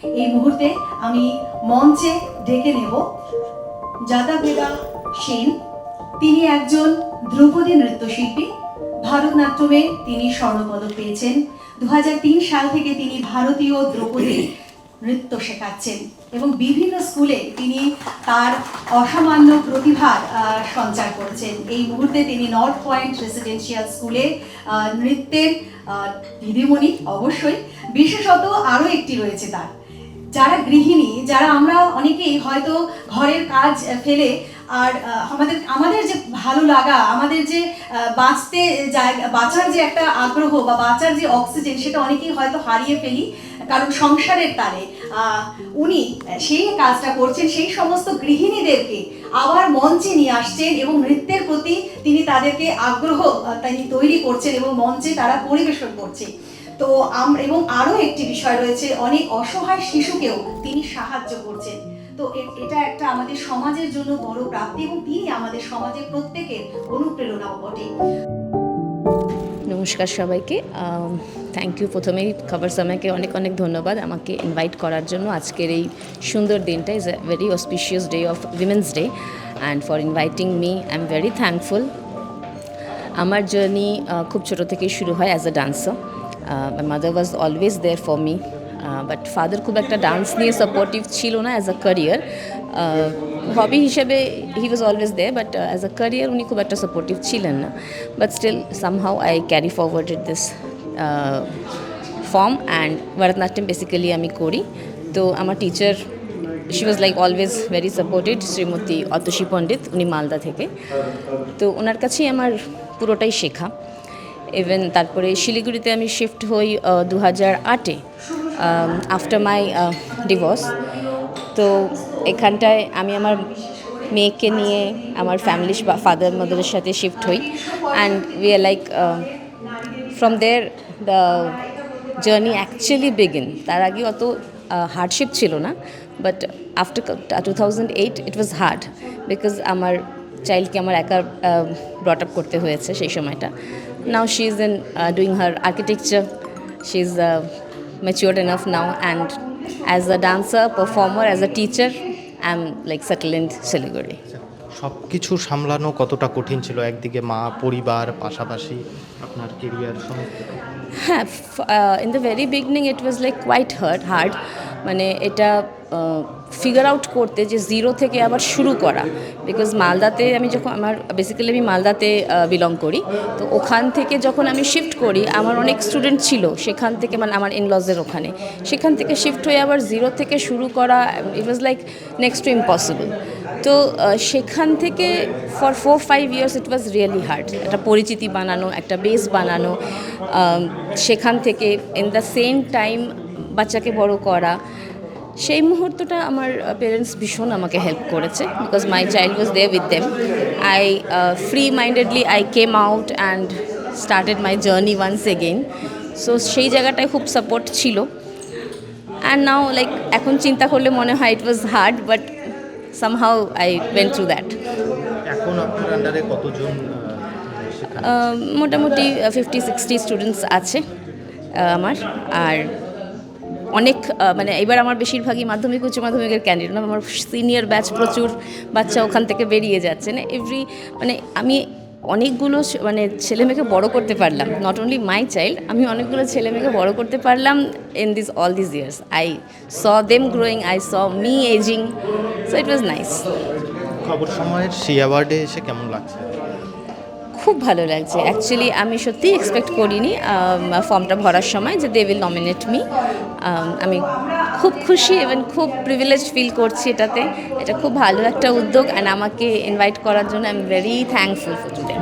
এই মুহূর্তে আমি মঞ্চে ডেকে নেব যাদাভেদা সেন। তিনি একজন ধ্রুপদী নৃত্যশিল্পী। ভারতনাট্যমে তিনি স্বর্ণপদক পেয়েছেন। 2003 সাল থেকে তিনি ভারতীয় ধ্রুপদী নৃত্য শেখাচ্ছেন এবং বিভিন্ন স্কুলে তিনি তার অসামান্য প্রতিভার সঞ্চার করেছেন। এই মুহূর্তে তিনি নর্থ পয়েন্ট রেসিডেন্সিয়াল স্কুলে নৃত্যের দিদিমণি। অবশ্যই বিশেষত আরও একটি রয়েছে তার, যারা গৃহিণী, যারা আমরা অনেকেই হয়তো ঘরের কাজ ফেলে আর আমাদের যে ভালো লাগা, আমাদের যে বাঁচার যে একটা আগ্রহ বা বাঁচার যে অক্সিজেন, সেটা অনেকেই হয়তো হারিয়ে ফেলি কারণ সংসারের তারে। উনি সেই কাজটা করছেন, সেই সমস্ত গৃহিণীদেরকে আবার মঞ্চে নিয়ে আসছেন এবং নৃত্যের প্রতি তিনি তাদেরকে আগ্রহ তিনি তৈরি করছেন এবং মঞ্চে তারা পরিবেশন করছে। তো এবং আরও একটি বিষয় রয়েছে, অনেক অসহায় শিশুকেও তিনি সাহায্য করছেন। তো এটা একটা আমাদের সমাজের জন্য বড় প্রাপ্তি এবং তিনি আমাদের সমাজের প্রত্যেকের অনুপ্রেরণাও বটে। নমস্কার সবাইকে। Thank you. প্রথমেই খবর সময়কে অনেক অনেক ধন্যবাদ আমাকে ইনভাইট করার জন্য। আজকের এই সুন্দর দিনটা is a very auspicious day of women's day and for inviting me I am very thankful. আমার জার্নি খুব ছোটো থেকেই শুরু হয় as a dancer. My mother was always there for me, but father খুব একটা ডান্স নিয়ে সাপোর্টিভ ছিল না অ্যাজ আ ক্যারিয়ার। হবি হিসেবে he was always there, but as a career উনি খুব একটা সাপোর্টিভ ছিলেন না। But still somehow I carry forwarded this form and Bharatanatyam basically আমি করি। তো আমার teacher, she was like always very supported, Shrimati Atasi Pandit, উনি মালদা থেকে। তো ওনার কাছেই আমার পুরোটাই শেখা। ইভেন তারপরে শিলিগুড়িতে আমি শিফট হই 2008-এ আফটার মাই ডিভোর্স। তো এখানটায় আমি আমার মেয়েকে নিয়ে আমার ফ্যামিলি ফাদার মাদারের সাথে শিফট হই and we are like from there the journey actually begin. তার আগে অত হার্ডশিপ ছিল না, but after 2008 it was hard because আমার চাইল্ডকে আমার একা ব্রট আপ করতে হয়েছে সেই সময়টা। Now she is in doing her architecture. She's matured enough now, and as a dancer, performer, as a teacher, I'm like settled in Siliguri. সব কিছু সামলানো কতটা কঠিন ছিল? একদিকে মা, পরিবার, পাশাপাশি আপনার কেরিয়ার সমস্ত। হ্যাঁ, in the very beginning it was like quite hard. মানে এটা ফিগার আউট করতে যে জিরো থেকে আবার শুরু করা, বিকজ মালদাতে আমি যখন বেসিক্যালি আমি মালদাতে বিলং করি। তো ওখান থেকে যখন আমি শিফট করি আমার অনেক স্টুডেন্ট ছিল সেখান থেকে, মানে আমার ইনলজের ওখানে, সেখান থেকে শিফট হয়ে আবার জিরো থেকে শুরু করা, it was like next to impossible. তো সেখান থেকে for 4-5 years it was really hard. একটা পরিচিতি বানানো, একটা বেস বানানো, সেখান থেকে ইন দ্য সেম টাইম বাচ্চাকে বড় করা, সেই মুহূর্তটা আমার পেরেন্টস ভীষণ আমাকে হেল্প করেছে because my child was there with them. I free mindedly I came out and started my journey once again. So সেই জায়গাটায় খুব সাপোর্ট ছিল। অ্যান্ড নাও লাইক এখন চিন্তা করলে মনে হয় it was hard, but somehow I went through that. এখন আপনার আন্ডারে কতজন? মোটামুটি 50-60 স্টুডেন্টস আছে আমার। আর অনেক মানে এবার আমার বেশিরভাগই মাধ্যমিক উচ্চ মাধ্যমিকের ক্যান্ডিডেট। আমার সিনিয়র ব্যাচ প্রচুর বাচ্চা ওখান থেকে বেরিয়ে যাচ্ছে না মানে আমি অনেকগুলো মানে ছেলেমেয়েকে বড় করতে পারলাম। নট অনলি মাই চাইল্ড, আমি অনেকগুলো ছেলেমেয়েকে বড় করতে পারলাম in all this years. I saw them growing, I saw me ageing, so it was nice. খবর সময়ের সেই অ্যাওয়ার্ডে এসে কেমন লাগছে? খুব ভালো লাগছে। অ্যাকচুয়ালি আমি সত্যিই এক্সপেক্ট করিনি ফর্মটা ভরার সময় যে দে উইল নমিনেট মি। আমি খুব খুশি এবং খুব প্রিভিলেজ ফিল করছি এটাতে। এটা খুব ভালো একটা উদ্যোগ অ্যান্ড আমাকে ইনভাইট করার জন্য I am very thankful for today.